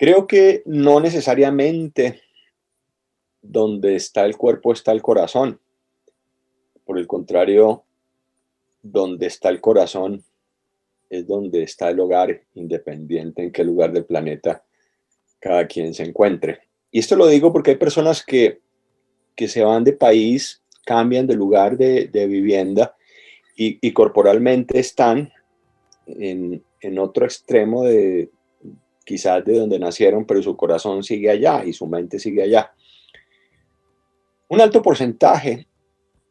Creo que no necesariamente donde está el cuerpo está el corazón. Por el contrario, donde está el corazón es donde está el hogar, independiente en qué lugar del planeta cada quien se encuentre. Y esto lo digo porque hay personas que se van de país, cambian de lugar de vivienda y corporalmente están en otro extremo de quizás de donde nacieron, pero su corazón sigue allá y su mente sigue allá. Un alto porcentaje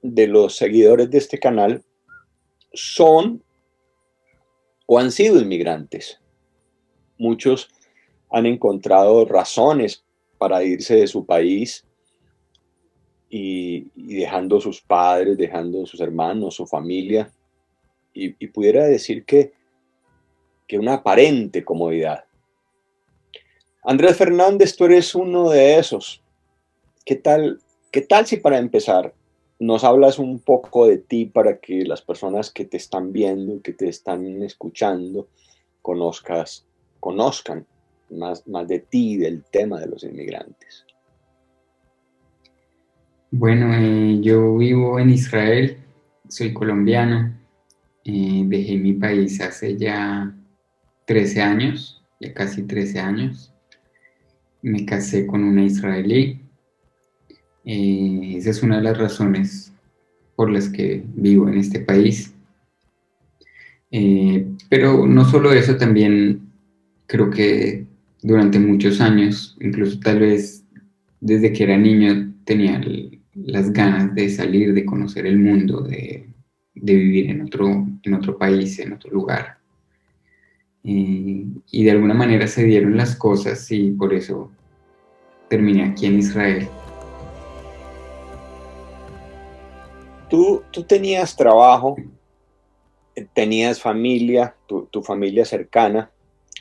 de los seguidores de este canal son o han sido inmigrantes. Muchos han encontrado razones para irse de su país y dejando sus padres, dejando sus hermanos, su familia, y pudiera decir que una aparente comodidad. Andrés Fernández, tú eres uno de esos. ¿Qué tal, qué tal si para empezar nos hablas un poco de ti para que las personas que te están viendo, que te están escuchando, conozcan más de ti, del tema de los inmigrantes? Bueno, yo vivo en Israel, soy colombiano, dejé mi país hace ya 13 años, ya casi 13 años. Me casé con una israelí. Esa es una de las razones por las que vivo en este país. Pero no solo eso, también creo que durante muchos años, incluso tal vez desde que era niño, tenía las ganas de salir, de conocer el mundo, de vivir en otro país, en otro lugar. Y de alguna manera se dieron las cosas y por eso terminé aquí en Israel. Tú tenías trabajo, tenías familia, tu familia cercana,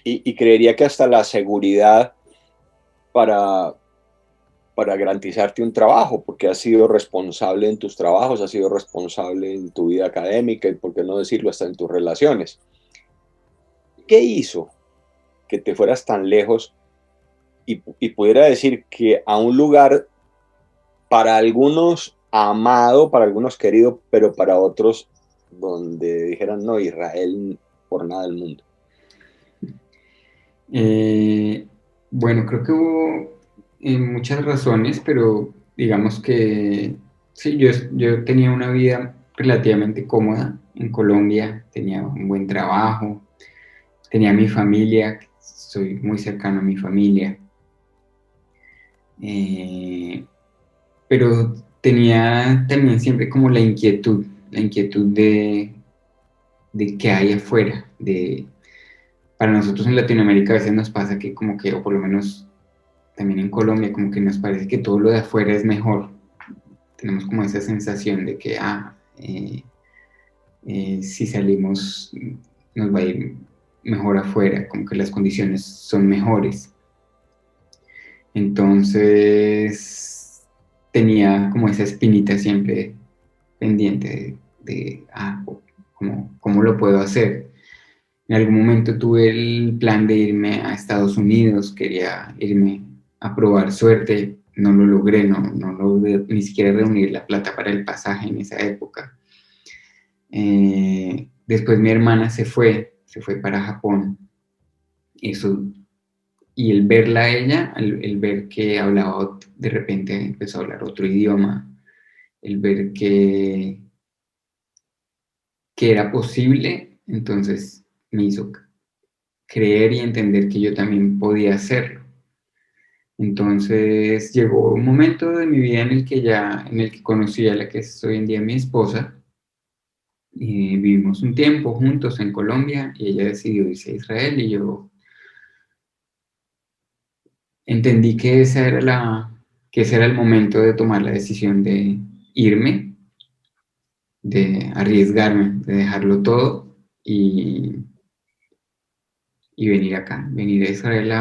y creería que hasta la seguridad para, para garantizarte un trabajo, porque has sido responsable en tus trabajos, has sido responsable en tu vida académica y, por qué no decirlo, hasta en tus relaciones. ¿Qué hizo que te fueras tan lejos y pudiera decir que a un lugar para algunos amado, para algunos querido, pero para otros donde dijeran, no, Israel por nada del mundo? Eh, bueno, creo que hubo muchas razones, pero digamos que sí, yo tenía una vida relativamente cómoda en Colombia, tenía un buen trabajo, tenía mi familia, soy muy cercano a mi familia, eh, pero tenía también siempre como la inquietud de qué hay afuera, para nosotros en Latinoamérica a veces nos pasa que como que, o por lo menos también en Colombia, como que nos parece que todo lo de afuera es mejor. Tenemos como esa sensación de que, si salimos nos va a ir mejor afuera, como que las condiciones son mejores. Entonces tenía como esa espinita siempre pendiente ¿cómo lo puedo hacer? En algún momento tuve el plan de irme a Estados Unidos, quería irme a probar suerte, no lo logré, no logré ni siquiera reunir la plata para el pasaje en esa época. Después mi hermana se fue para Japón. Eso, y el verla a ella, el ver que hablaba, de repente empezó a hablar otro idioma, el ver que era posible, entonces me hizo creer y entender que yo también podía hacerlo. Entonces llegó un momento de mi vida en el que conocí a la que es hoy en día mi esposa, y vivimos un tiempo juntos en Colombia y ella decidió irse a Israel y yo entendí que ese era el momento de tomar la decisión de irme, de arriesgarme, de dejarlo todo y, y venir acá, venir a Israel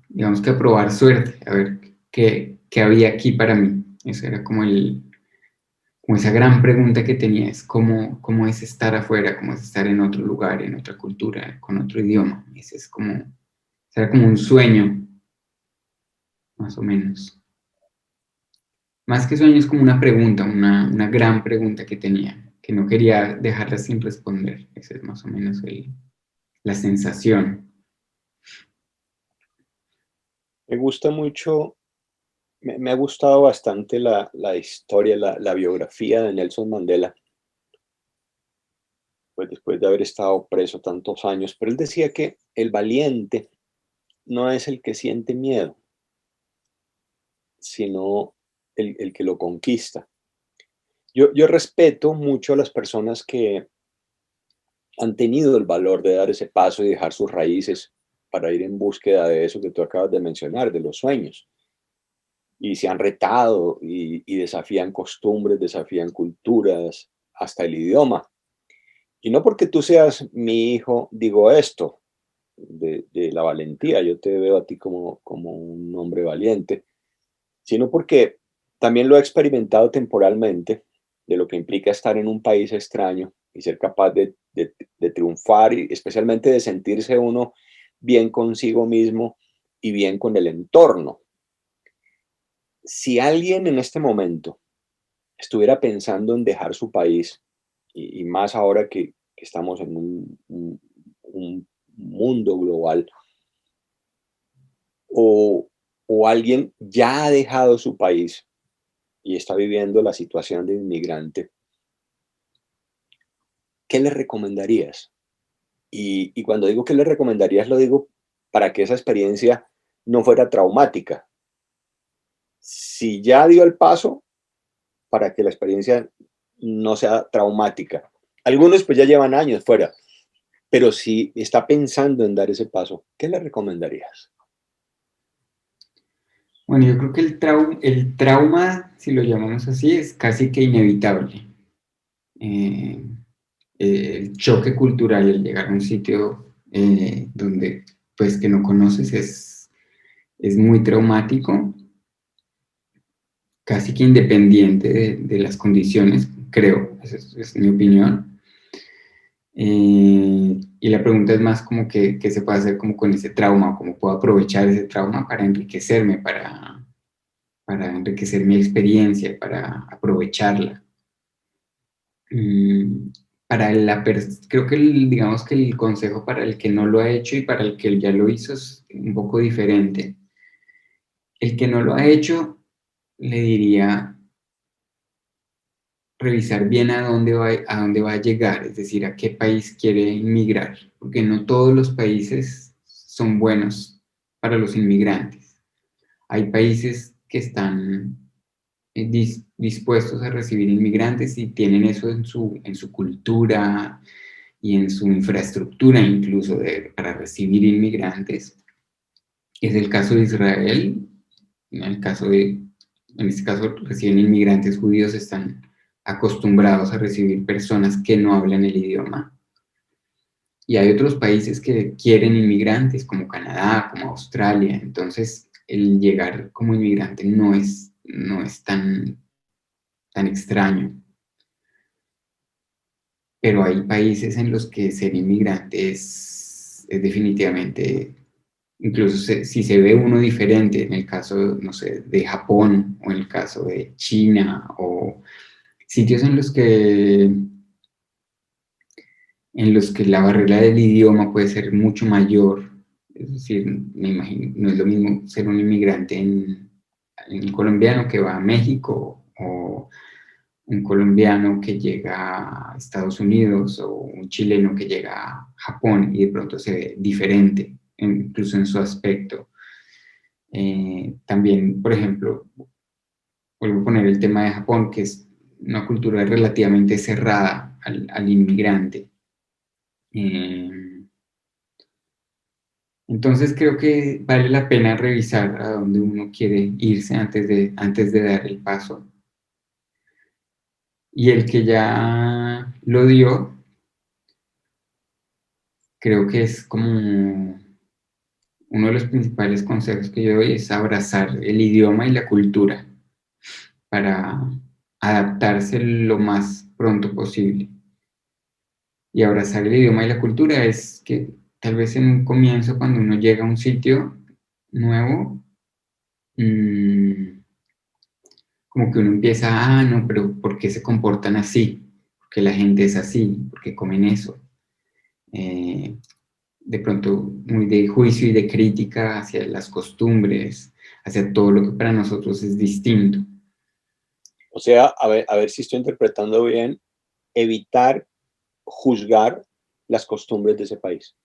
digamos que a probar suerte, a ver qué había aquí para mí. Eso era como esa gran pregunta que tenía, es cómo es estar afuera, cómo es estar en otro lugar, en otra cultura, con otro idioma. Ese era como un sueño. más o menos. Más que sueños, como una pregunta, una gran pregunta que tenía, que no quería dejarla sin responder. Esa es más o menos la sensación. Me gusta mucho, me ha gustado bastante la historia, la biografía de Nelson Mandela, pues después de haber estado preso tantos años, pero él decía que el valiente no es el que siente miedo, sino el que lo conquista. Yo respeto mucho a las personas que han tenido el valor de dar ese paso y dejar sus raíces para ir en búsqueda de eso que tú acabas de mencionar, de los sueños. Y se han retado y desafían costumbres, desafían culturas, hasta el idioma. Y no porque tú seas mi hijo, digo esto, de la valentía, yo te veo a ti como un hombre valiente, sino porque también lo he experimentado temporalmente, de lo que implica estar en un país extraño y ser capaz de triunfar y especialmente de sentirse uno bien consigo mismo y bien con el entorno. Si alguien en este momento estuviera pensando en dejar su país, y más ahora que estamos en un mundo global, o, o alguien ya ha dejado su país y está viviendo la situación de inmigrante, ¿qué le recomendarías? Y cuando digo que le recomendarías, lo digo para que esa experiencia no fuera traumática. Si ya dio el paso, para que la experiencia no sea traumática. Algunos pues ya llevan años fuera, pero si está pensando en dar ese paso, ¿qué le recomendarías? Bueno, yo creo que el trauma, si lo llamamos así, es casi que inevitable. Eh, el choque cultural, el llegar a un sitio donde pues que no conoces es muy traumático, casi que independiente de las condiciones, creo, esa es mi opinión. Y la pregunta es más como que, qué se puede hacer como con ese trauma, o cómo puedo aprovechar ese trauma para enriquecerme, para enriquecer mi experiencia, para aprovecharla. Mm, creo que digamos que el consejo para el que no lo ha hecho y para el que ya lo hizo es un poco diferente. El que no lo ha hecho, le diría revisar bien a dónde va a llegar, es decir, a qué país quiere inmigrar, porque no todos los países son buenos para los inmigrantes. Hay países que están dispuestos a recibir inmigrantes y tienen eso en su cultura y en su infraestructura incluso para recibir inmigrantes. Es el caso de Israel, en este caso reciben inmigrantes judíos, están acostumbrados a recibir personas que no hablan el idioma. Y hay otros países que quieren inmigrantes, como Canadá, como Australia. Entonces, el llegar como inmigrante no es tan extraño. Pero hay países en los que ser inmigrante es definitivamente, incluso si se ve uno diferente, en el caso, no sé, de Japón o en el caso de China o sitios en los que la barrera del idioma puede ser mucho mayor. Es decir, me imagino, no es lo mismo ser un inmigrante en colombiano que va a México o un colombiano que llega a Estados Unidos o un chileno que llega a Japón y de pronto se ve diferente, incluso en su aspecto. También, por ejemplo, vuelvo a poner el tema de Japón, que es una cultura relativamente cerrada al inmigrante. Eh, entonces creo que vale la pena revisar a dónde uno quiere irse antes de dar el paso. Y el que ya lo dio, creo que es como uno de los principales consejos que yo doy es abrazar el idioma y la cultura para adaptarse lo más pronto posible. Y abrazar el idioma y la cultura es que tal vez en un comienzo, cuando uno llega a un sitio nuevo, mm, como que uno empieza, no, pero ¿por qué se comportan así? ¿Por qué la gente es así? ¿Por qué comen eso? Eh, de pronto muy de juicio y de crítica hacia las costumbres, hacia todo lo que para nosotros es distinto. O sea, a ver si estoy interpretando bien, evitar juzgar las costumbres de ese país.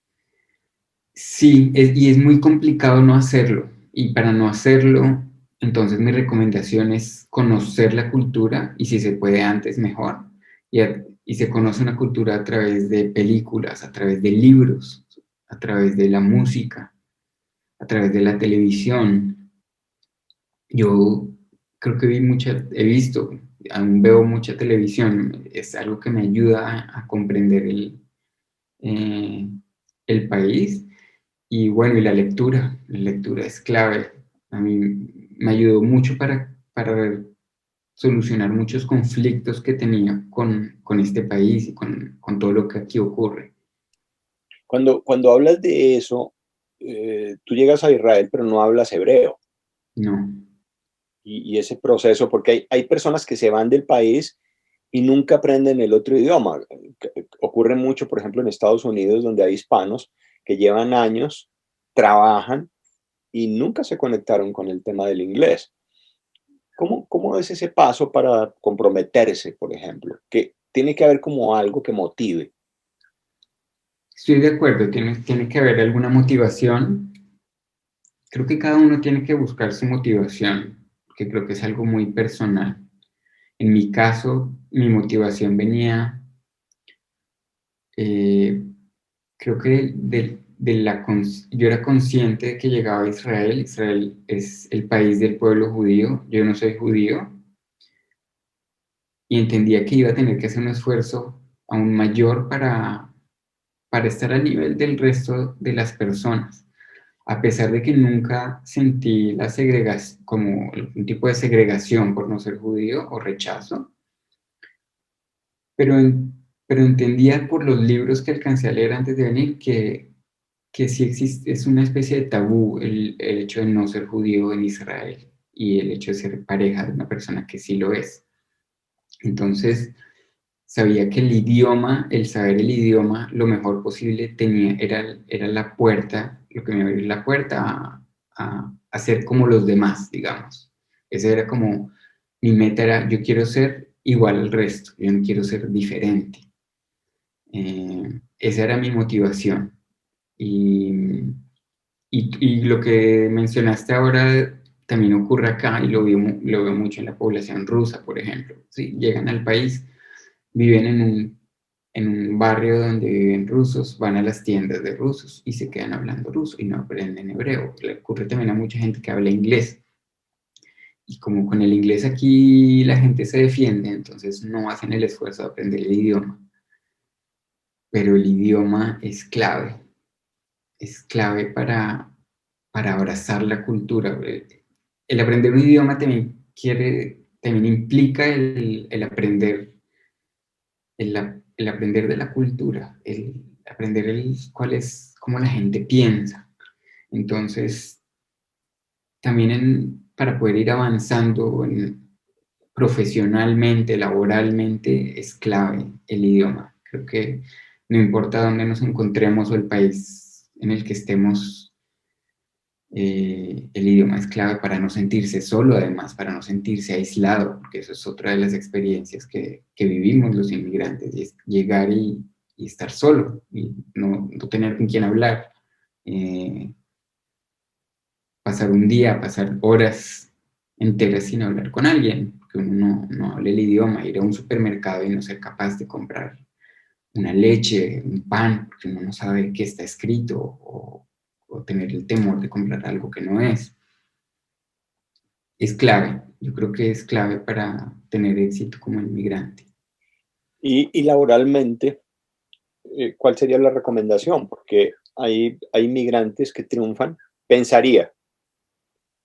Sí, y es muy complicado no hacerlo. Y para no hacerlo, entonces mi recomendación es conocer la cultura y si se puede antes, mejor. Y se conoce una cultura a través de películas, a través de libros, a través de la música, a través de la televisión. Yo creo que he visto, aún veo mucha televisión. Es algo que me ayuda a comprender eh, el país. Y bueno, y la lectura es clave. A mí me ayudó mucho para solucionar muchos conflictos que tenía con este país y con todo lo que aquí ocurre. Cuando hablas de eso, tú llegas a Israel, pero no hablas hebreo. No, Y ese proceso, porque hay personas que se van del país y nunca aprenden el otro idioma. Ocurre mucho, por ejemplo, en Estados Unidos, donde hay hispanos que llevan años, trabajan y nunca se conectaron con el tema del inglés. ¿Cómo es ese paso para comprometerse, por ejemplo? Que tiene que haber como algo que motive. estoy de acuerdo, tiene que haber alguna motivación. Creo que cada uno tiene que buscar su motivación, que creo que es algo muy personal. En mi caso, mi motivación venía, eh, creo que yo era consciente de que llegaba a Israel. Israel es el país del pueblo judío, yo no soy judío, y entendía que iba a tener que hacer un esfuerzo aún mayor para estar al nivel del resto de las personas, a pesar de que nunca sentí la segregación, como un tipo de segregación por no ser judío o rechazo, pero, pero entendía por los libros que alcancé a leer antes de venir que sí existe, es una especie de tabú el hecho de no ser judío en Israel y el hecho de ser pareja de una persona que sí lo es. Entonces, sabía que el idioma, el saber el idioma lo mejor posible era la puerta, lo que me abrió la puerta a ser como los demás, digamos. Ese era como, mi meta era, yo quiero ser igual al resto, yo no quiero ser diferente. Esa era mi motivación. Y, y lo que mencionaste ahora también ocurre acá y lo veo mucho en la población rusa, por ejemplo. ¿Sí? Llegan al país, viven en un barrio donde viven rusos, van a las tiendas de rusos y se quedan hablando ruso y no aprenden hebreo. Le ocurre también a mucha gente que habla inglés. Y como con el inglés aquí la gente se defiende, entonces no hacen el esfuerzo de aprender el idioma. Pero el idioma es clave para abrazar la cultura. El aprender un idioma también implica el aprender, el aprender de la cultura, el aprender cómo la gente piensa. Entonces, también para poder ir avanzando profesionalmente, laboralmente, es clave el idioma. Creo que no importa dónde nos encontremos o el país en el que estemos, el idioma es clave para no sentirse solo, además, para no sentirse aislado, porque eso es otra de las experiencias que vivimos los inmigrantes, y es llegar y estar solo, y no tener con quién hablar, eh, pasar un día, pasar horas enteras sin hablar con alguien, porque uno no habla el idioma, ir a un supermercado y no ser capaz de comprar una leche, un pan, porque uno no sabe qué está escrito, o tener el temor de comprar algo que no es clave. Yo creo que es clave para tener éxito como inmigrante. Y laboralmente, ¿cuál sería la recomendación? Porque hay migrantes que triunfan, pensaría,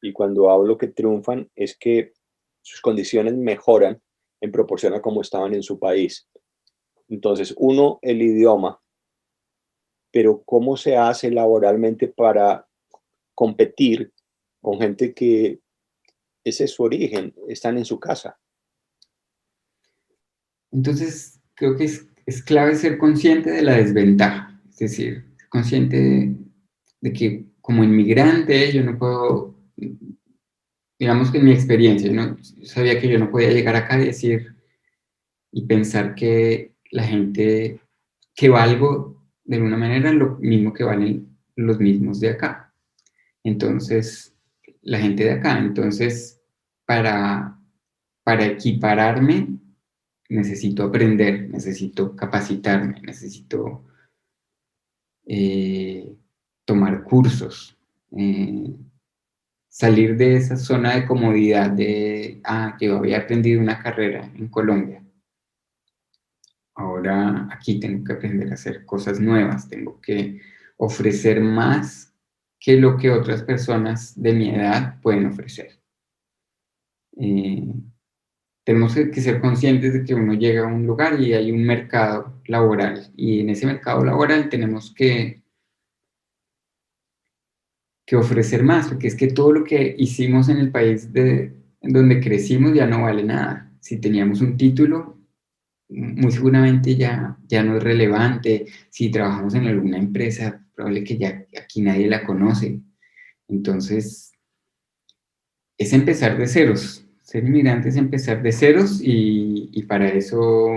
y cuando hablo que triunfan es que sus condiciones mejoran en proporción a cómo estaban en su país. Entonces, uno, el idioma, pero ¿cómo se hace laboralmente para competir con gente que ese es su origen, están en su casa. Entonces, creo que es clave ser consciente de la desventaja, es decir, ser consciente de que como inmigrante yo no puedo, digamos que en mi experiencia, yo sabía que yo no podía llegar acá y decir y pensar que la gente, que valgo de alguna manera lo mismo que valen los mismos de acá. Entonces, la gente de acá, entonces, para, para equipararme, necesito aprender, necesito capacitarme, necesito eh, tomar cursos, salir de esa zona de comodidad de, yo había aprendido una carrera en Colombia, ahora aquí tengo que aprender a hacer cosas nuevas, tengo que ofrecer más que lo que otras personas de mi edad pueden ofrecer. Eh, Tenemos que ser conscientes de que uno llega a un lugar y hay un mercado laboral y en ese mercado laboral tenemos que ofrecer más, porque es que todo lo que hicimos en el país en donde crecimos ya no vale nada. Si teníamos un título, muy seguramente ya no es relevante. Si trabajamos en alguna empresa, probable que ya aquí nadie la conoce. Entonces, es empezar de ceros. Ser inmigrante es empezar de ceros y para eso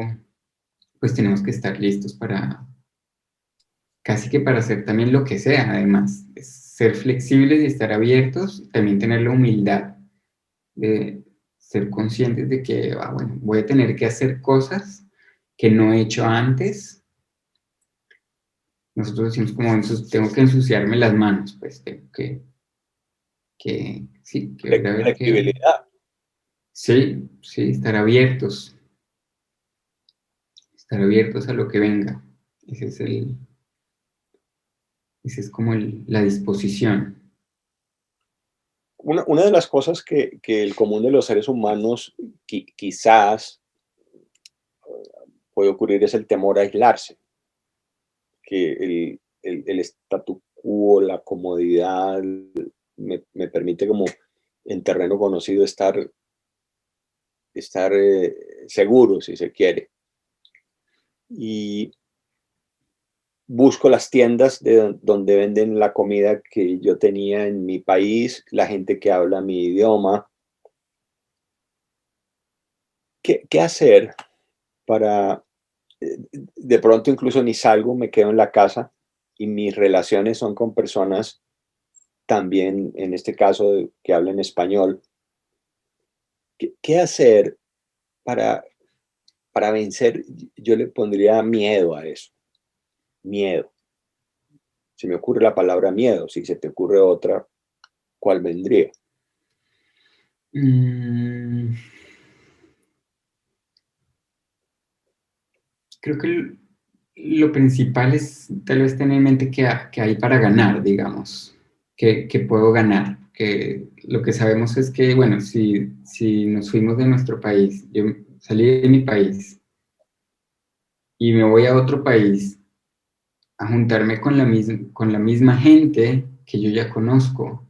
pues tenemos que estar listos para, casi que para hacer también lo que sea, además, es ser flexibles y estar abiertos, también tener la humildad de ser conscientes de que, bueno, voy a tener que hacer cosas que no he hecho antes. Nosotros decimos como, tengo que ensuciarme las manos, pues tengo sí, que ver a ver qué. Flexibilidad. Sí, sí, estar abiertos a lo que venga. Ese es esa es como la disposición. Una de las cosas que el común de los seres humanos quizás puede ocurrir es el temor a aislarse, que el statu quo, la comodidad, me permite como en terreno conocido estar seguro, si se quiere. Y busco las tiendas donde venden la comida que yo tenía en mi país, la gente que habla mi idioma. ¿Qué hacer para, de pronto incluso ni salgo, me quedo en la casa y mis relaciones son con personas también, en este caso, que hablan español? ¿Qué hacer para, para vencer? Yo le pondría miedo a eso, miedo. Se me ocurre la palabra miedo, si se te ocurre otra, ¿cuál vendría? Mm, Creo que lo principal es tal vez tener en mente que hay para ganar, digamos, que puedo ganar, que lo que sabemos es que, bueno, si nos fuimos de nuestro país, yo salí de mi país y me voy a otro país a juntarme con la misma gente que yo ya conozco,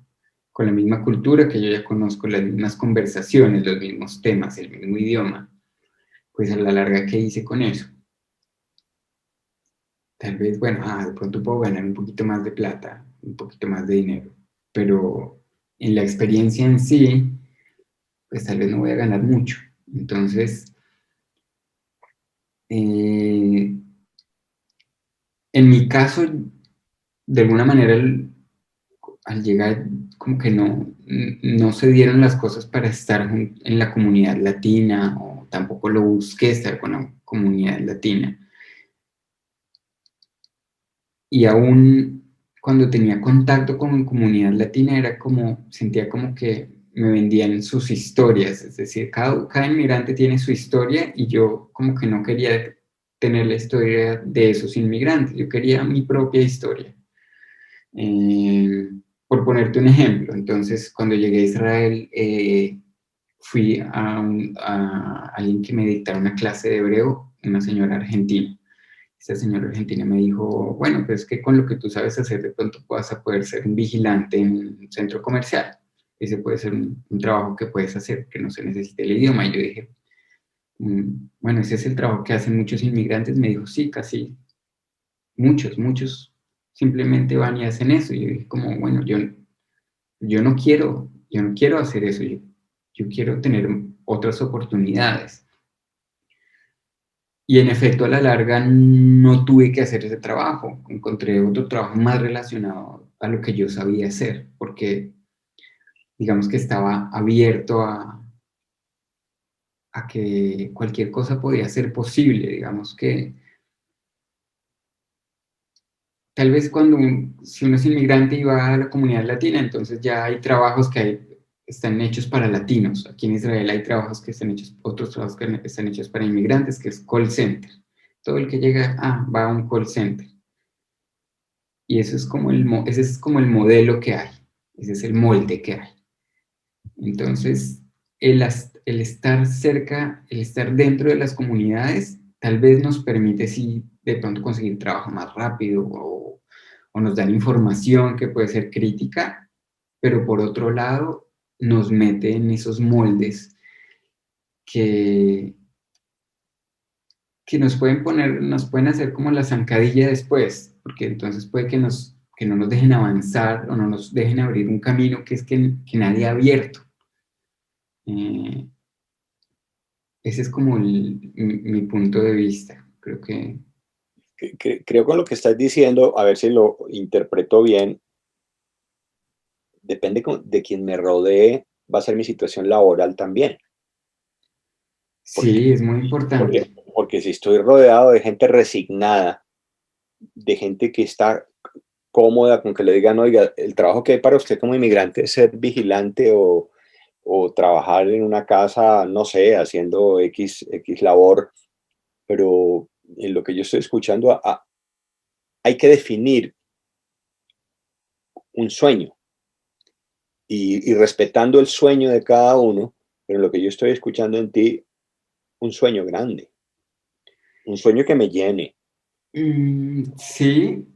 con la misma cultura que yo ya conozco, las mismas conversaciones, los mismos temas, el mismo idioma, pues a la larga, ¿qué hice con eso? Tal vez, bueno, de pronto puedo ganar un poquito más de plata, un poquito más de dinero, pero en la experiencia en sí, pues tal vez no voy a ganar mucho. Entonces, eh, en mi caso, de alguna manera, al llegar, como que no se dieron las cosas para estar en la comunidad latina, o tampoco lo busqué estar con la comunidad latina. Y aún cuando tenía contacto con comunidad latina era como, sentía como que me vendían sus historias, es decir, cada inmigrante tiene su historia y yo como que no quería tener la historia de esos inmigrantes, yo quería mi propia historia. Eh, por ponerte un ejemplo, entonces cuando llegué a Israel fui a alguien que me dictara una clase de hebreo, una señora argentina. Esta señora argentina me dijo, bueno, pues que con lo que tú sabes hacer de pronto vas a poder ser un vigilante en un centro comercial. ese puede ser un trabajo que puedes hacer, que no se necesite el idioma. Y yo dije, bueno, ese es el trabajo que hacen muchos inmigrantes. Me dijo, sí, casi muchos simplemente van y hacen eso. Y yo dije, como, bueno, yo no quiero hacer eso, yo quiero tener otras oportunidades. Y en efecto, a la larga no tuve que hacer ese trabajo. Encontré otro trabajo más relacionado a lo que yo sabía hacer, porque digamos que estaba abierto a que cualquier cosa podía ser posible. Digamos que tal vez si uno es inmigrante y va a la comunidad latina, entonces ya hay trabajos están hechos para latinos. Aquí en Israel hay trabajos que están hechos, otros trabajos que están hechos para inmigrantes, que es call center. Todo el que llega, va a un call center. Y eso es ese es como el modelo que hay, ese es el molde que hay. Entonces, el estar cerca, el estar dentro de las comunidades, tal vez nos permite, sí, de pronto conseguir trabajo más rápido o nos dan información que puede ser crítica, pero por otro lado, nos mete en esos moldes que, que nos pueden hacer como la zancadilla después, porque entonces puede que no nos dejen avanzar o no nos dejen abrir un camino que nadie ha abierto. Eh, Ese es como mi punto de vista. Creo que Creo con lo que estás diciendo, a ver si lo interpreto bien, depende de quien me rodee, va a ser mi situación laboral también. Porque, sí, es muy importante. porque si estoy rodeado de gente resignada, de gente que está cómoda con que le digan, oiga, el trabajo que hay para usted como inmigrante es ser vigilante o trabajar en una casa, no sé, haciendo X labor, pero en lo que yo estoy escuchando, hay que definir un sueño y respetando el sueño de cada uno, pero lo que yo estoy escuchando en ti, un sueño grande, un sueño que me llene. Sí,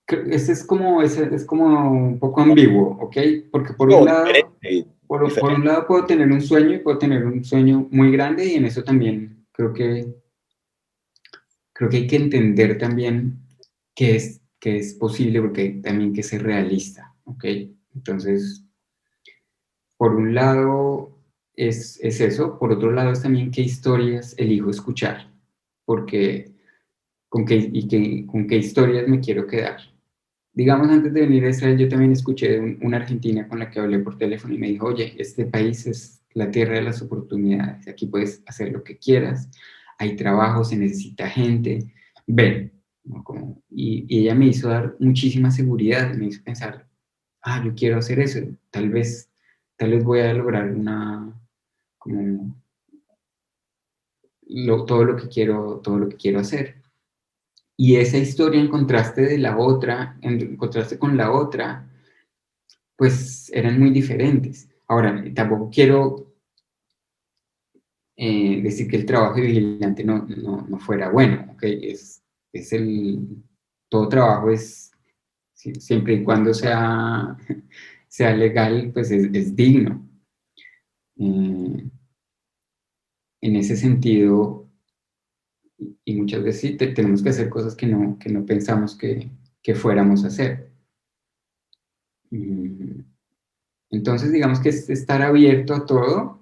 ese es como un poco ambiguo, ¿ok? Porque por un No, lado, diferente, por un diferente. lado puedo tener un sueño y puedo tener un sueño muy grande y en eso también creo que hay que entender también que es posible porque hay también que ser realista, ¿ok? Entonces, por un lado es eso, por otro lado es también qué historias elijo escuchar, porque con qué historias me quiero quedar. Digamos, antes de venir a Israel, yo también escuché de una argentina con la que hablé por teléfono y me dijo, oye, este país es la tierra de las oportunidades, aquí puedes hacer lo que quieras, hay trabajo, se necesita gente, ven. ¿No? Y ella me hizo dar muchísima seguridad, me hizo pensar, yo quiero hacer eso, tal vez voy a lograr como todo lo que quiero hacer. Y esa historia en contraste con la otra, pues eran muy diferentes. Ahora, tampoco quiero decir que el trabajo de vigilante no fuera bueno, ¿ok? Es todo trabajo es, siempre y cuando sea legal, pues es digno. Eh, en ese sentido, y muchas veces sí, tenemos que hacer cosas que no pensamos que fuéramos a hacer. Mm, Entonces, digamos que es estar abierto a todo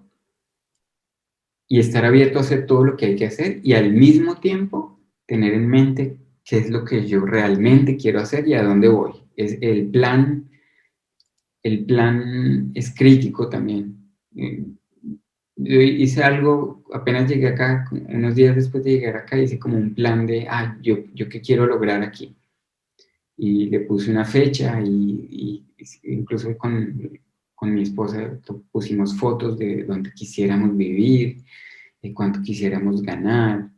y estar abierto a hacer todo lo que hay que hacer y al mismo tiempo tener en mente qué es lo que yo realmente quiero hacer y a dónde voy. El plan es crítico también. Yo hice algo, apenas llegué acá, unos días después de llegar acá, hice como un plan de, yo qué quiero lograr aquí. Y le puse una fecha y incluso con mi esposa pusimos fotos de donde quisiéramos vivir, de cuánto quisiéramos ganar,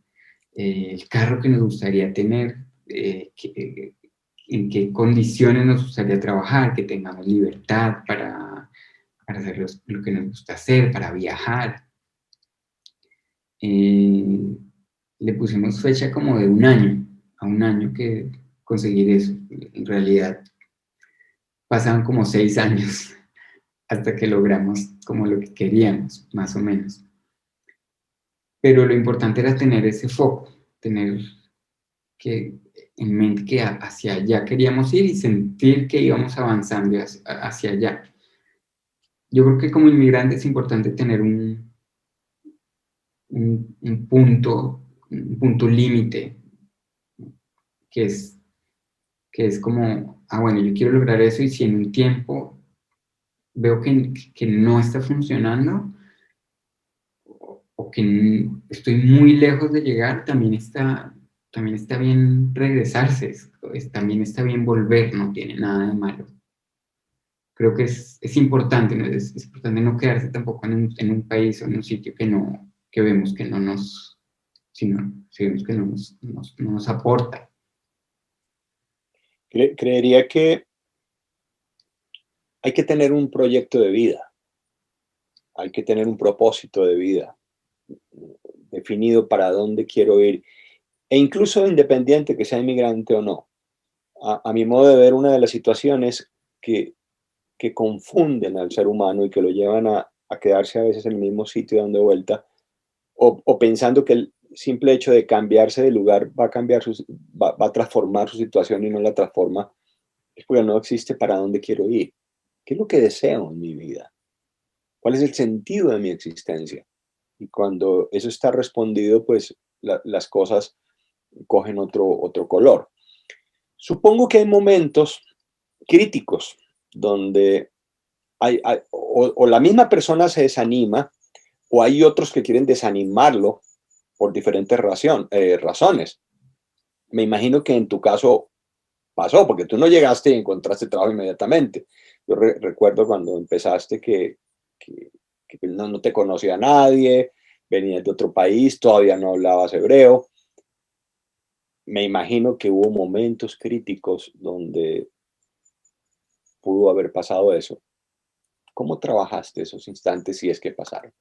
el carro que nos gustaría tener, en qué condiciones nos gustaría trabajar, que tengamos libertad para hacer lo que nos gusta hacer, para viajar. Eh, Le pusimos fecha como de a un año que conseguir eso. En realidad pasaban como 6 años hasta que logramos como lo que queríamos, más o menos. Pero lo importante era tener ese foco, tener que, en mente que hacia allá queríamos ir y sentir que íbamos avanzando hacia allá. Yo creo que como inmigrante es importante tener un punto límite, que es como, bueno, yo quiero lograr eso y si en un tiempo veo que no está funcionando o que estoy muy lejos de llegar, también está bien regresarse, también está bien volver, no tiene nada de malo. Creo que es importante, ¿no? Es importante no quedarse tampoco en un país o en un sitio que vemos que no nos, si vemos que no nos aporta. Creería que hay que tener un proyecto de vida, hay que tener un propósito de vida definido para dónde quiero ir, e incluso independiente que sea inmigrante o no. A mi modo de ver, una de las situaciones que confunden al ser humano y que lo llevan a quedarse a veces en el mismo sitio dando vuelta, o pensando que el simple hecho de cambiarse de lugar va a va a transformar su situación y no la transforma, es porque no existe para dónde quiero ir. ¿Qué es lo que deseo en mi vida? ¿Cuál es el sentido de mi existencia? Y cuando eso está respondido, pues las cosas cogen otro color. Supongo que hay momentos críticos donde o la misma persona se desanima o hay otros que quieren desanimarlo por diferentes razones. Me imagino que en tu caso pasó, porque tú no llegaste y encontraste trabajo inmediatamente. Yo recuerdo cuando empezaste que, que no te conocía nadie, venías de otro país, todavía no hablabas hebreo. Me imagino que hubo momentos críticos donde pudo haber pasado eso. ¿Cómo trabajaste esos instantes si es que pasaron?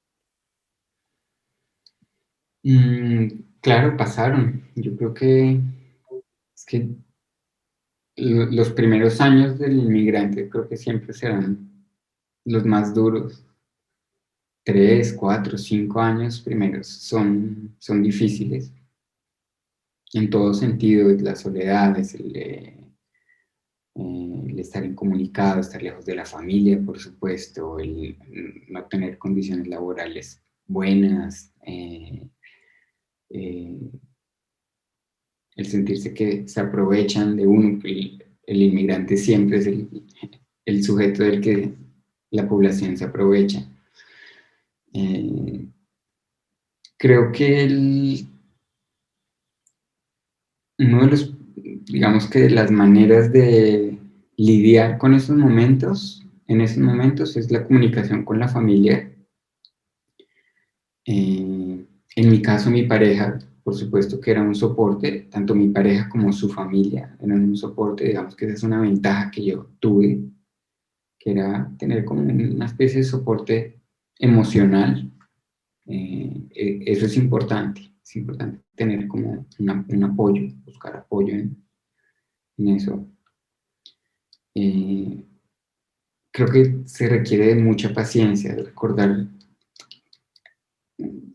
Claro, pasaron. Yo creo que es que los primeros años del inmigrante creo que siempre serán los más duros. 3, 4, 5 años primeros son difíciles en todo sentido, la soledad, el estar incomunicado, estar lejos de la familia, por supuesto, el no tener condiciones laborales buenas, el sentirse que se aprovechan de uno, el inmigrante siempre es el sujeto del que la población se aprovecha. Creo que uno de los, digamos que de las maneras de lidiar con esos momentos, en esos momentos, es la comunicación con la familia. En mi caso, mi pareja, por supuesto que era un soporte, tanto mi pareja como su familia eran un soporte, digamos que esa es una ventaja que yo tuve, que era tener como una especie de soporte emocional. Eso es importante tener como un apoyo, buscar apoyo en eso. Creo que se requiere de mucha paciencia, de recordar,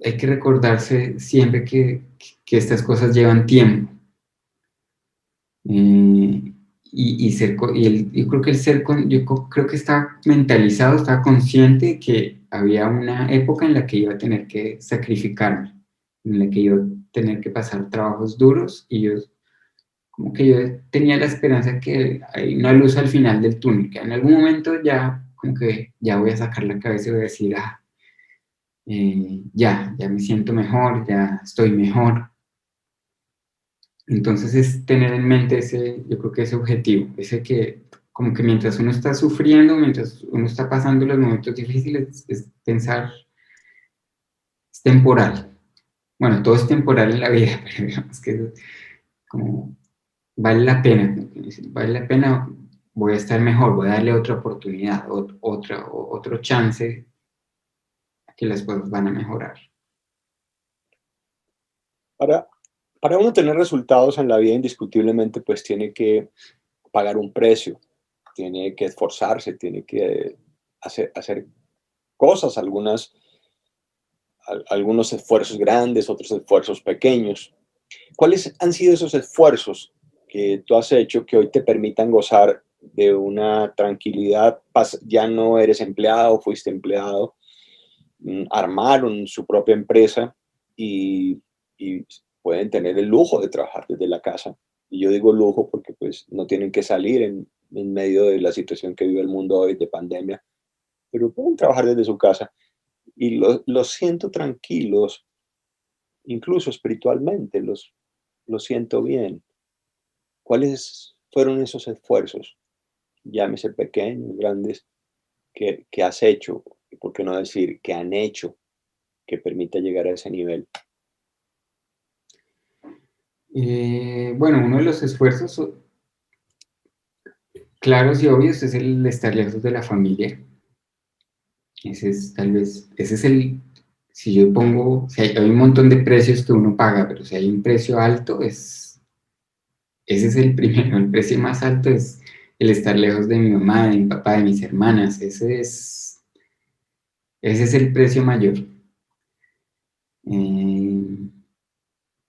hay que recordarse siempre que estas cosas llevan tiempo. Yo creo que yo creo que estaba mentalizado, estaba consciente de que había una época en la que iba a tener que sacrificarme, en la que iba a tener que pasar trabajos duros y como que yo tenía la esperanza que hay una luz al final del túnel, que en algún momento ya, como que ya voy a sacar la cabeza y voy a decir, ya me siento mejor, ya estoy mejor. Entonces es tener en mente yo creo que ese objetivo, ese que como que mientras uno está sufriendo, mientras uno está pasando los momentos difíciles, es pensar, es temporal. Bueno, todo es temporal en la vida, pero digamos que como vale la pena, vale la pena, voy a estar mejor, voy a darle otra oportunidad, otro chance que las cosas van a mejorar. Para, para uno tener resultados en la vida, indiscutiblemente, pues tiene que pagar un precio, tiene que esforzarse, tiene que hacer cosas, algunos esfuerzos grandes, otros esfuerzos pequeños. ¿Cuáles han sido esos esfuerzos que tú has hecho que hoy te permitan gozar de una tranquilidad? Ya no eres empleado, fuiste empleado, armaron su propia empresa y pueden tener el lujo de trabajar desde la casa. Y yo digo lujo porque pues no tienen que salir en medio de la situación que vive el mundo hoy de pandemia, pero pueden trabajar desde su casa y los siento tranquilos, incluso espiritualmente, los siento bien. ¿Cuáles fueron esos esfuerzos, llámese pequeños, grandes, que has hecho? Y por qué no decir que han hecho que permita llegar a ese nivel. Bueno, uno de los esfuerzos claros y obvios es el de estar lejos de la familia. Ese es tal vez, ese es el, si yo pongo, si hay un montón de precios que uno paga, pero si hay un precio alto, ese es el primero, el precio más alto es el estar lejos de mi mamá, de mi papá, de mis hermanas, ese es el precio mayor. Eh,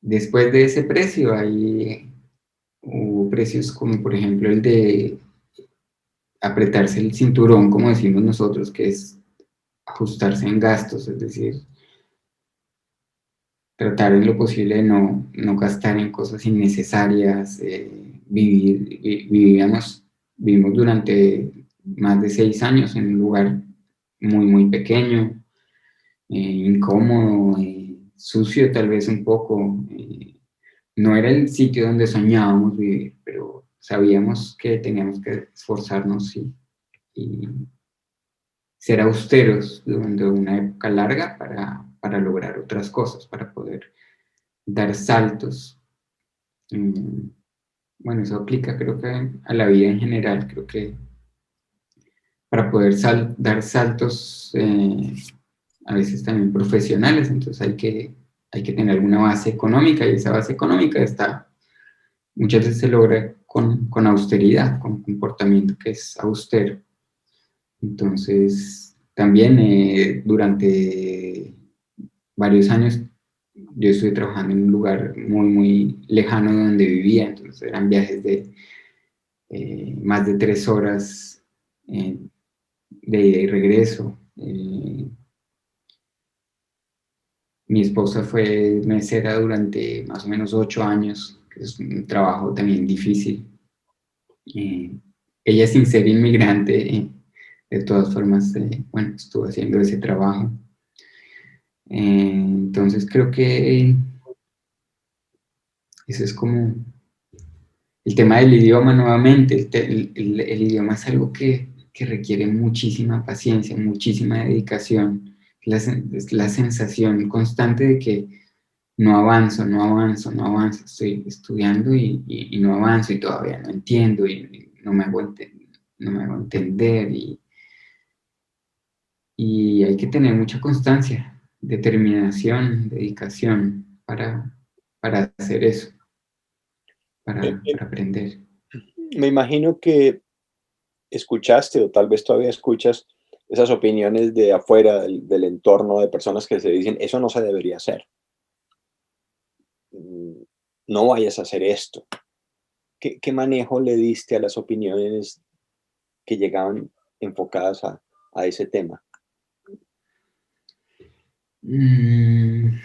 Después de ese precio hubo precios como por ejemplo el de apretarse el cinturón, como decimos nosotros, que es ajustarse en gastos, es decir, tratar en lo posible de no gastar en cosas innecesarias, vivimos durante más de 6 años en un lugar muy pequeño, incómodo, sucio tal vez un poco. No era el sitio donde soñábamos vivir, pero sabíamos que teníamos que esforzarnos y ser austeros durante una época larga para lograr otras cosas, para poder dar saltos. Bueno, eso aplica creo que a la vida en general, creo que para poder dar saltos a veces también profesionales, entonces hay que tener alguna base económica y esa base económica muchas veces se logra con austeridad, con comportamiento que es austero. Entonces, también durante varios años yo estuve trabajando en un lugar muy lejano de donde vivía, entonces eran viajes de más de 3 horas de ida y regreso. Mi esposa fue mesera durante más o menos 8 años, que es un trabajo también difícil. Ella sin ser inmigrante, de todas formas, bueno, estuvo haciendo ese trabajo. Entonces creo que eso es como el tema del idioma nuevamente. El idioma es algo que requiere muchísima paciencia, muchísima dedicación. Es la sensación constante de que no avanzo, no avanzo, no avanzo. Estoy estudiando y no avanzo y todavía no entiendo y no me hago entender y hay que tener mucha constancia, determinación, dedicación para hacer eso, Me, para aprender. me imagino que escuchaste o tal vez todavía escuchas esas opiniones de afuera del entorno de personas que se dicen, eso no se debería hacer. Mm, no vayas a hacer esto. ¿Qué manejo le diste a las opiniones que llegaban enfocadas a ese tema? Mm,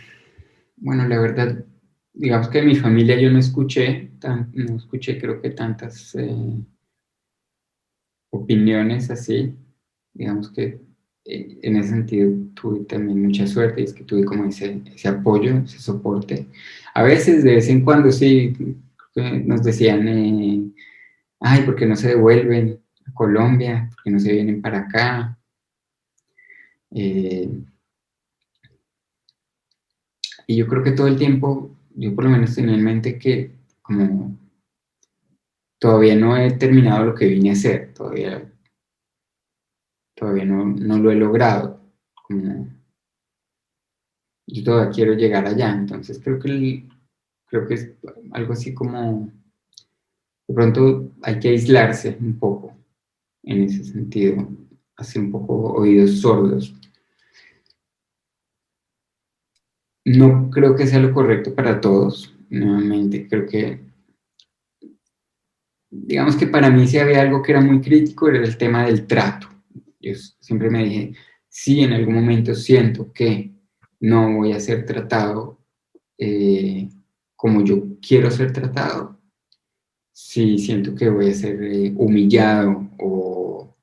bueno, la verdad, digamos que en mi familia yo no escuché creo que tantas opiniones así. Digamos que en ese sentido tuve también mucha suerte, y es que tuve como ese apoyo, ese soporte. A veces, de vez en cuando, sí, nos decían, ay, ¿por qué no se devuelven a Colombia? ¿Por qué no se vienen para acá? Eh, y yo creo que todo el tiempo, yo por lo menos tenía en mente que como todavía no he terminado lo que vine a hacer, todavía no lo he logrado. Como, yo todavía quiero llegar allá, entonces creo que es algo así como, de pronto hay que aislarse un poco en ese sentido, así un poco oídos sordos. No creo que sea lo correcto para todos, nuevamente, creo que, digamos que para mí si había algo que era muy crítico era el tema del trato. Yo siempre me dije, si en algún momento siento que no voy a ser tratado como yo quiero ser tratado, si siento que voy a ser humillado o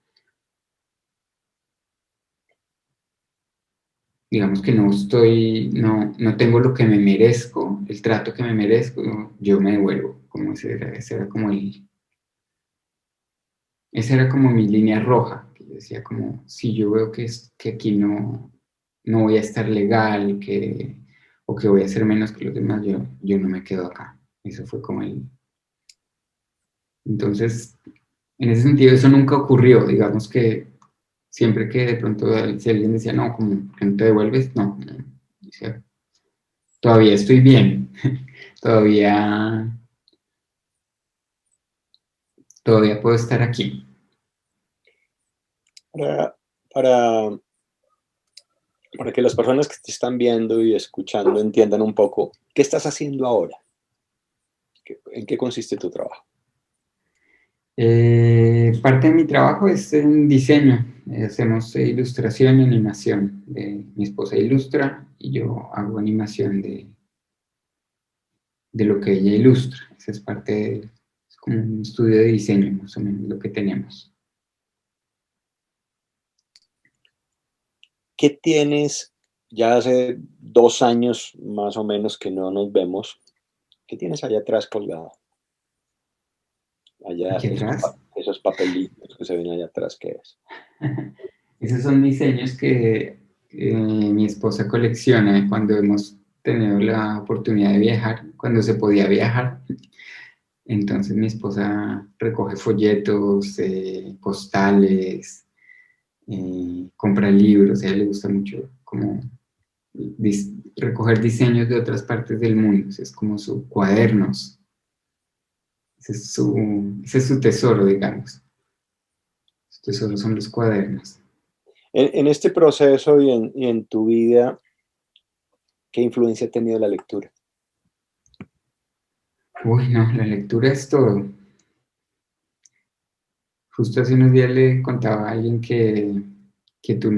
digamos que no tengo lo que me merezco, el trato que me merezco, yo me devuelvo, como esa era como mi línea roja, que yo decía como, si yo veo que aquí no voy a estar legal, o que voy a ser menos que los demás, yo no me quedo acá. Eso fue como Entonces, en ese sentido, eso nunca ocurrió, digamos que siempre que de pronto si alguien decía, no, como que no te devuelves, no, decía, todavía estoy bien, todavía, todavía puedo estar aquí. Para, para, para que las personas que te están viendo y escuchando entiendan un poco, ¿qué estás haciendo ahora? ¿En qué consiste tu trabajo? Parte de mi trabajo es en diseño. Hacemos ilustración y animación. Mi esposa ilustra y yo hago animación de lo que ella ilustra. Esa es es como un estudio de diseño, más o menos lo que tenemos. ¿Qué tienes? Ya hace 2 años más o menos que no nos vemos. ¿Qué tienes allá atrás colgado? Allá, Aquí atrás, esos papelitos que se ven allá atrás, ¿qué es? esos son diseños que mi esposa colecciona cuando hemos tenido la oportunidad de viajar, cuando se podía viajar. Entonces mi esposa recoge folletos, postales, compra libros, a ella le gusta mucho como recoger diseños de otras partes del mundo, es como sus cuadernos, ese es su tesoro, digamos. Su tesoro son los cuadernos. En este proceso y en tu vida, ¿qué influencia ha tenido la lectura? Uy, no, la lectura es todo. Justo hace unos días le contaba a alguien que tú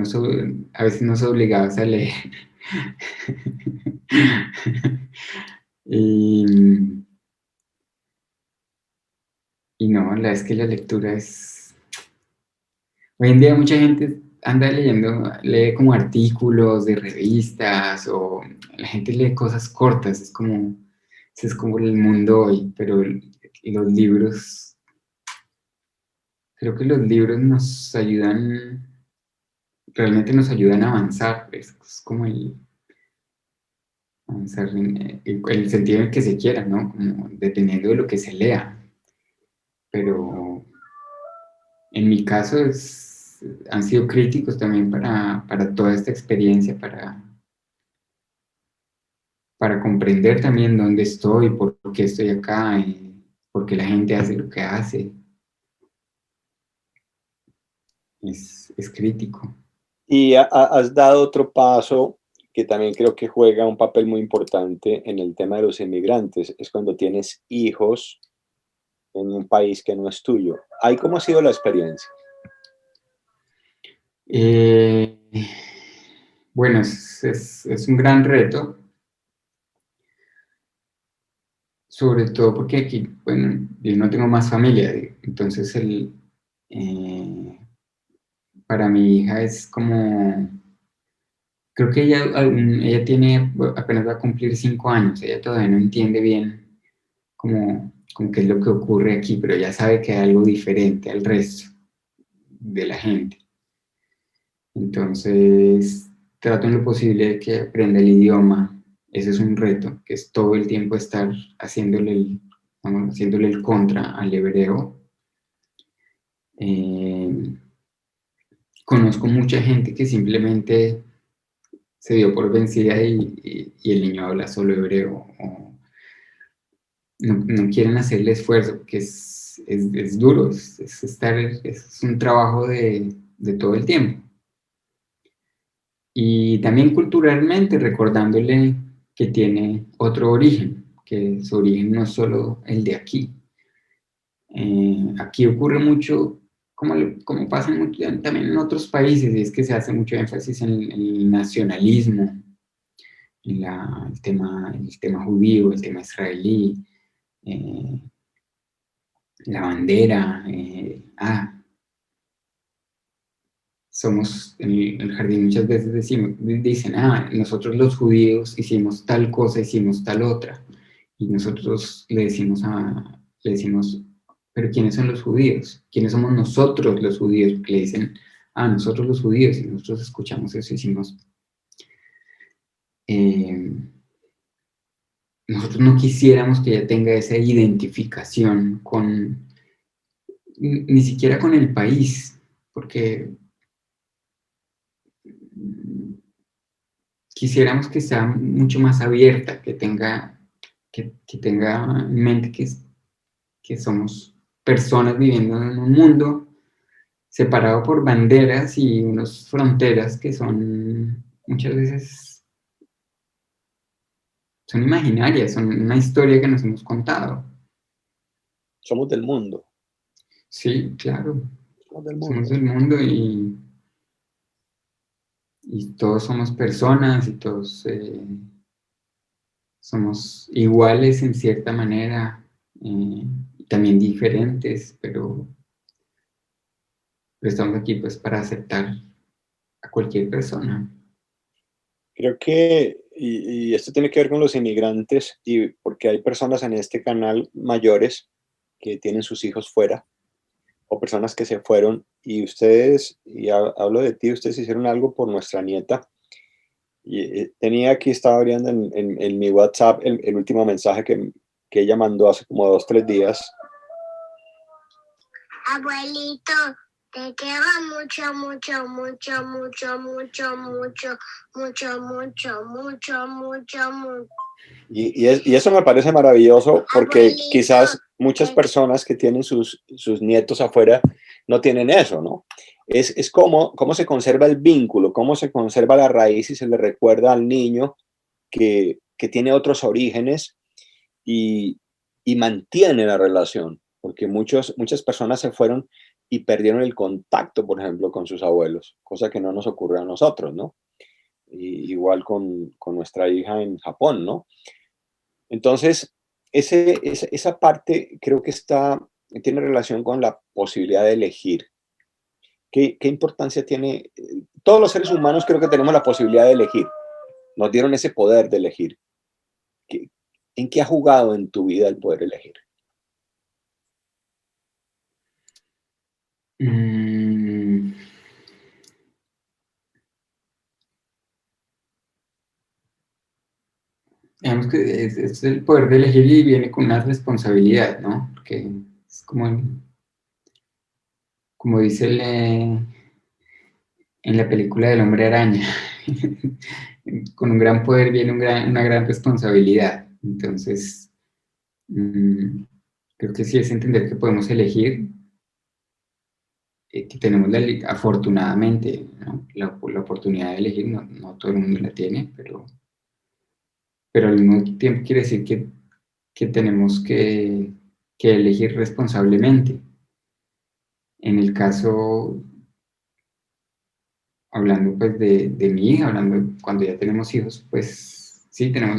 a veces nos obligabas a leer. y, y no, es que la lectura es... Hoy en día mucha gente anda lee como artículos de revistas o la gente lee cosas cortas, ese es como el mundo hoy, pero los libros, creo que los libros realmente nos ayudan a avanzar, es como avanzar en el sentido en el que se quiera, ¿no? Como dependiendo de lo que se lea, pero en mi caso han sido críticos también para toda esta experiencia, para comprender también dónde estoy, por qué estoy acá, y por qué la gente hace lo que hace. Es crítico. Y has dado otro paso que también creo que juega un papel muy importante en el tema de los inmigrantes, es cuando tienes hijos en un país que no es tuyo. ¿Ahí cómo ha sido la experiencia? Eh, bueno, es un gran reto, sobre todo porque aquí, bueno, yo no tengo más familia, entonces eh, para mi hija es como, creo que ella tiene, apenas va a cumplir 5 años, ella todavía no entiende bien como qué es lo que ocurre aquí, pero ya sabe que hay algo diferente al resto de la gente. Entonces, trato en lo posible de que aprenda el idioma. Ese es un reto, que es todo el tiempo estar haciéndole el contra al hebreo. Eh, Conozco mucha gente que simplemente se dio por vencida y el niño habla solo hebreo, o no quieren hacerle esfuerzo, porque es duro, es un trabajo de todo el tiempo. Y también culturalmente recordándole que tiene otro origen, que su origen no es solo el de aquí. Aquí ocurre mucho, como pasa mucho, también en otros países, y es que se hace mucho énfasis en el nacionalismo, en el tema judío, el tema israelí, eh, la bandera. Somos, en el jardín muchas veces dicen, nosotros los judíos hicimos tal cosa, hicimos tal otra. Y nosotros le decimos, pero ¿quiénes son los judíos? ¿Quiénes somos nosotros los judíos? Porque le dicen, nosotros los judíos, y nosotros escuchamos eso y decimos, eh, nosotros no quisiéramos que ella tenga esa identificación ni siquiera con el país, porque quisiéramos que sea mucho más abierta, que tenga en mente que somos personas viviendo en un mundo separado por banderas y unas fronteras que son muchas veces son imaginarias, son una historia que nos hemos contado. Somos del mundo. Sí, claro, Somos del somos mundo. del mundo y todos somos personas y todos somos iguales en cierta manera, también diferentes, pero estamos aquí pues para aceptar a cualquier persona. Creo que, y esto tiene que ver con los inmigrantes, y porque hay personas en este canal mayores que tienen sus hijos fuera, o personas que se fueron, y ustedes, hablo de ti, ustedes hicieron algo por nuestra nieta. Y tenía aquí, estaba abriendo en mi WhatsApp el último mensaje que ella mandó hace como 2, 3 días. Abuelito, te quiero mucho, mucho, mucho, mucho, mucho, mucho, mucho, mucho, mucho, mucho, mucho. Y eso me parece maravilloso porque Abuelito, quizás muchas personas que tienen sus nietos afuera no tienen eso, ¿no? Es cómo se conserva el vínculo, cómo se conserva la raíz y se le recuerda al niño que tiene otros orígenes y mantiene la relación, porque muchas personas se fueron y perdieron el contacto, por ejemplo, con sus abuelos, cosa que no nos ocurre a nosotros, ¿no? Igual con nuestra hija en Japón, ¿no? Entonces, esa parte creo que tiene relación con la posibilidad de elegir. ¿Qué importancia tiene? Todos los seres humanos creo que tenemos la posibilidad de elegir. Nos dieron ese poder de elegir. ¿Qué- ¿En qué ha jugado en tu vida el poder elegir? Mm, digamos que es el poder de elegir y viene con una responsabilidad, ¿no? Porque es como dice en la película del Hombre Araña, con un gran poder viene una gran responsabilidad. Entonces, creo que sí es entender que podemos elegir, que tenemos afortunadamente, ¿no? la oportunidad de elegir, no todo el mundo la tiene, pero al mismo tiempo quiere decir que tenemos que elegir responsablemente. En el caso, hablando pues de mi hija, hablando cuando ya tenemos hijos, pues sí, tenemos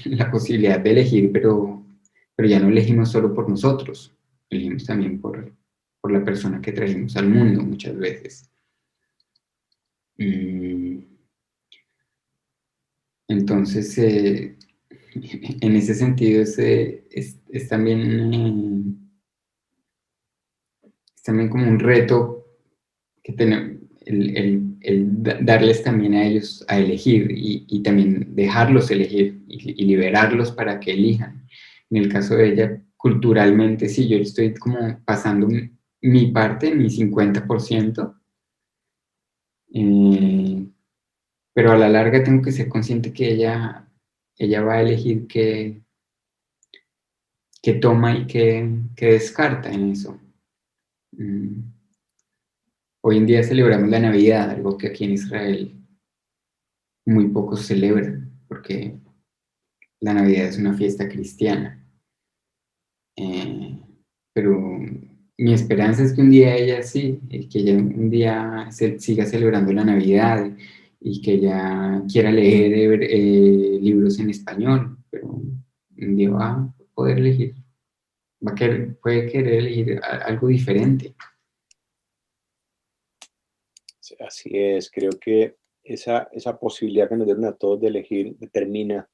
la posibilidad de elegir, pero ya no elegimos solo por nosotros, elegimos también por la persona que trajimos al mundo muchas veces. Entonces, en ese sentido es también como un reto que tenemos, el darles también a ellos a elegir y también dejarlos elegir y liberarlos para que elijan. En el caso de ella, culturalmente, sí, yo estoy como pasando mi parte, mi 50%, pero a la larga tengo que ser consciente que ella va a elegir qué toma y qué descarta en eso. Hoy en día celebramos la Navidad, algo que aquí en Israel muy pocos celebran, porque la Navidad es una fiesta cristiana. Pero mi esperanza es que un día ella sí, que ella un día siga celebrando la Navidad y que ella quiera leer libros en español, pero un día va a poder elegir, puede querer elegir algo diferente. Así es, creo que esa posibilidad que nos dieron a todos de elegir determina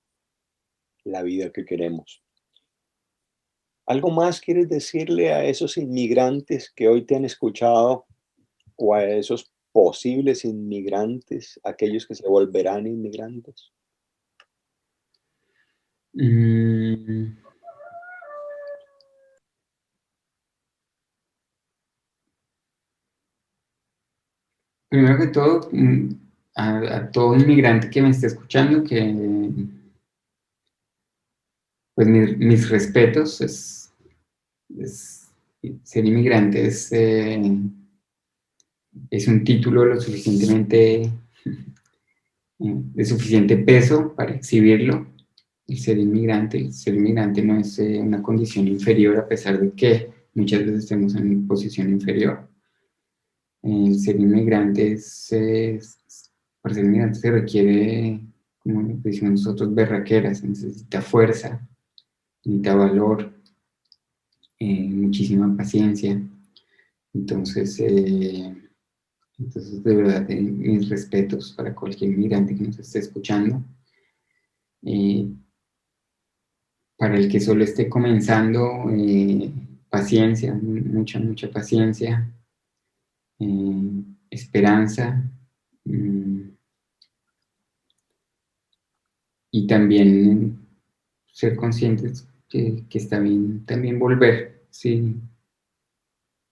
la vida que queremos. ¿Algo más quieres decirle a esos inmigrantes que hoy te han escuchado o a esos posibles inmigrantes, aquellos que se volverán inmigrantes? Primero que todo, a todo inmigrante que me esté escuchando, que pues mis respetos, ser inmigrante es un título lo suficientemente de suficiente peso para exhibirlo. El ser inmigrante no es una condición inferior, a pesar de que muchas veces estemos en una posición inferior. El ser inmigrante para ser inmigrante se requiere, como decimos nosotros, berraquera, se necesita fuerza, necesita valor, muchísima paciencia. Entonces, de verdad, mis respetos para cualquier inmigrante que nos esté escuchando. Para el que solo esté comenzando, paciencia, mucha paciencia, esperanza, y también ser conscientes que está bien también volver si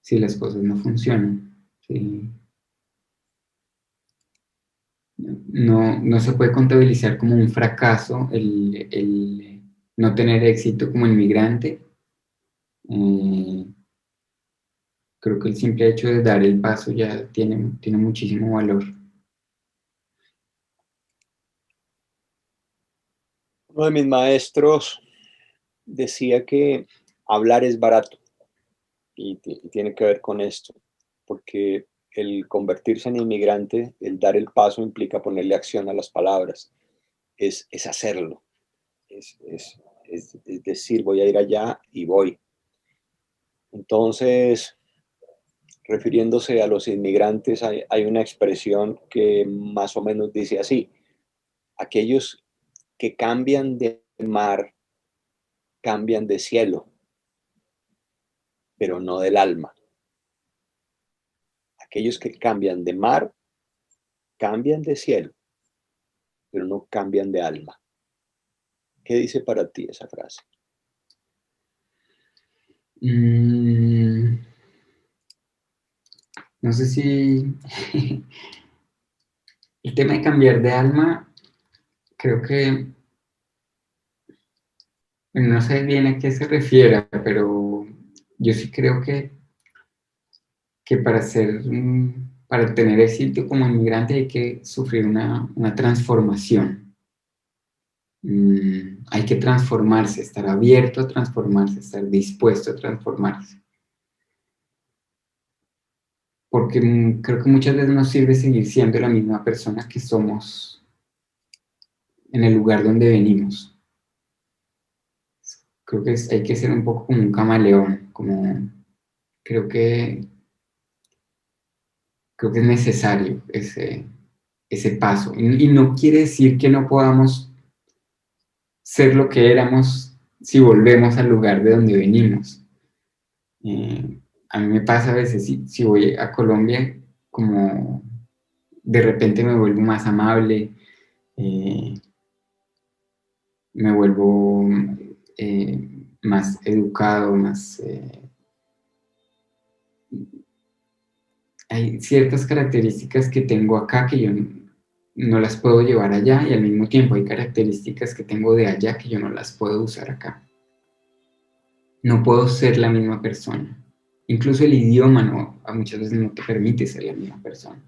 las cosas no funcionan. No se puede contabilizar como un fracaso el no tener éxito como inmigrante. Creo que el simple hecho de dar el paso ya tiene muchísimo valor. Uno de mis maestros decía que hablar es barato y tiene que ver con esto, porque el convertirse en inmigrante, el dar el paso implica ponerle acción a las palabras, es hacerlo, es decir, voy a ir allá y voy. Entonces, refiriéndose a los inmigrantes, hay una expresión que más o menos dice así: aquellos que cambian de mar, cambian de cielo, pero no del alma. Aquellos que cambian de mar, cambian de cielo, pero no cambian de alma. ¿Qué dice para ti esa frase? No sé si el tema de cambiar de alma, creo que no sé bien a qué se refiere, pero yo sí creo que para tener éxito como inmigrante hay que sufrir una transformación. Hay que transformarse, estar abierto a transformarse, estar dispuesto a transformarse. Porque creo que muchas veces nos sirve seguir siendo la misma persona que somos en el lugar donde venimos. Creo que hay que ser un poco como un camaleón, creo que es necesario ese paso. Y no quiere decir que no podamos ser lo que éramos si volvemos al lugar de donde venimos. A mí me pasa a veces, si voy a Colombia, como de repente me vuelvo más amable, me vuelvo más educado, hay ciertas características que tengo acá que yo no las puedo llevar allá, y al mismo tiempo hay características que tengo de allá que yo no las puedo usar acá. No puedo ser la misma persona. Incluso el idioma muchas veces no te permite ser la misma persona.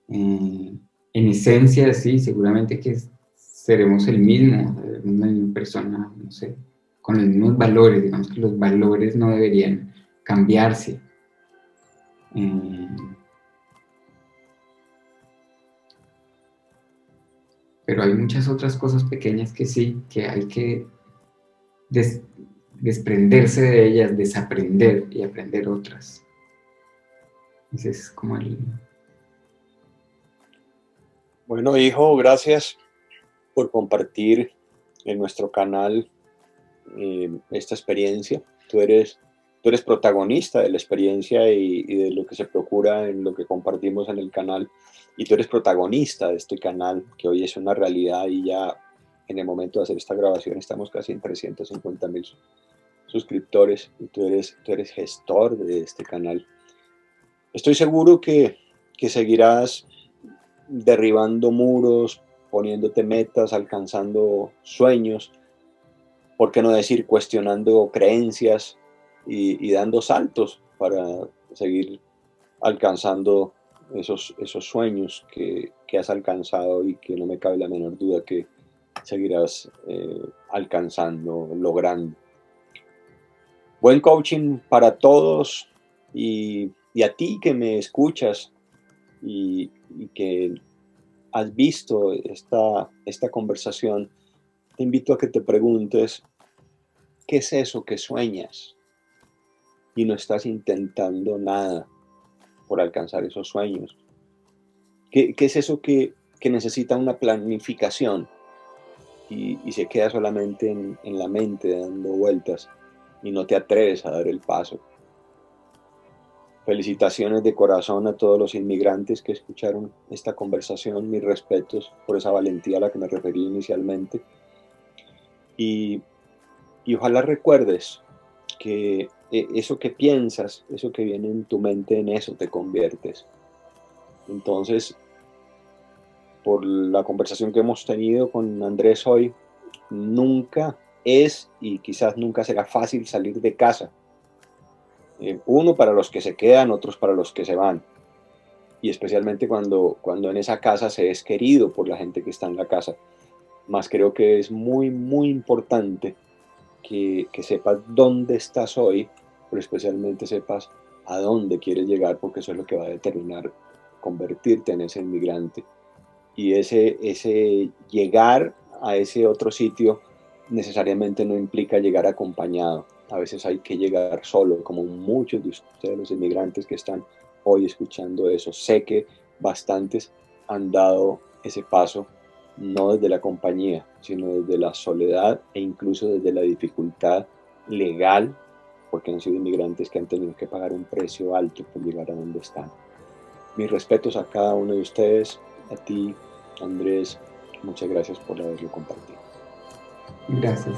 En esencia, sí, seguramente que seremos la misma persona, no sé, con los mismos valores. Digamos que los valores no deberían cambiarse. Pero hay muchas otras cosas pequeñas que sí, que hay que desprenderse de ellas, desaprender y aprender otras. Ese es como el... Bueno, hijo, gracias por compartir en nuestro canal esta experiencia. Tú eres protagonista de la experiencia y de lo que se procura en lo que compartimos en el canal. Y tú eres protagonista de este canal, que hoy es una realidad, y ya en el momento de hacer esta grabación estamos casi en 350,000 suscriptores, y tú eres gestor de este canal. Estoy seguro que seguirás derribando muros, poniéndote metas, alcanzando sueños, por qué no decir cuestionando creencias y dando saltos para seguir alcanzando esos sueños que has alcanzado, y que no me cabe la menor duda que seguirás alcanzando, logrando. Buen coaching para todos, y a ti que me escuchas y que has visto esta conversación, te invito a que te preguntes, ¿qué es eso que sueñas y no estás intentando nada por alcanzar esos sueños? ¿Qué es eso que necesita una planificación y se queda solamente en la mente dando vueltas y no te atreves a dar el paso? Felicitaciones de corazón a todos los inmigrantes que escucharon esta conversación, mis respetos por esa valentía a la que me referí inicialmente, y ojalá recuerdes que eso que piensas, eso que viene en tu mente, en eso te conviertes. Entonces, por la conversación que hemos tenido con Andrés hoy, nunca es y quizás nunca será fácil salir de casa. Uno para los que se quedan, otros para los que se van. Y especialmente cuando en esa casa se es querido por la gente que está en la casa. Más creo que es muy, muy importante que sepas dónde estás hoy, pero especialmente sepas a dónde quieres llegar, porque eso es lo que va a determinar convertirte en ese inmigrante. Y ese llegar a ese otro sitio necesariamente no implica llegar acompañado. A veces hay que llegar solo, como muchos de ustedes, los inmigrantes que están hoy escuchando eso. Sé que bastantes han dado ese paso, no desde la compañía, sino desde la soledad e incluso desde la dificultad legal, porque han sido inmigrantes que han tenido que pagar un precio alto por llegar a donde están. Mis respetos a cada uno de ustedes, a ti, Andrés, muchas gracias por haberlo compartido. Gracias.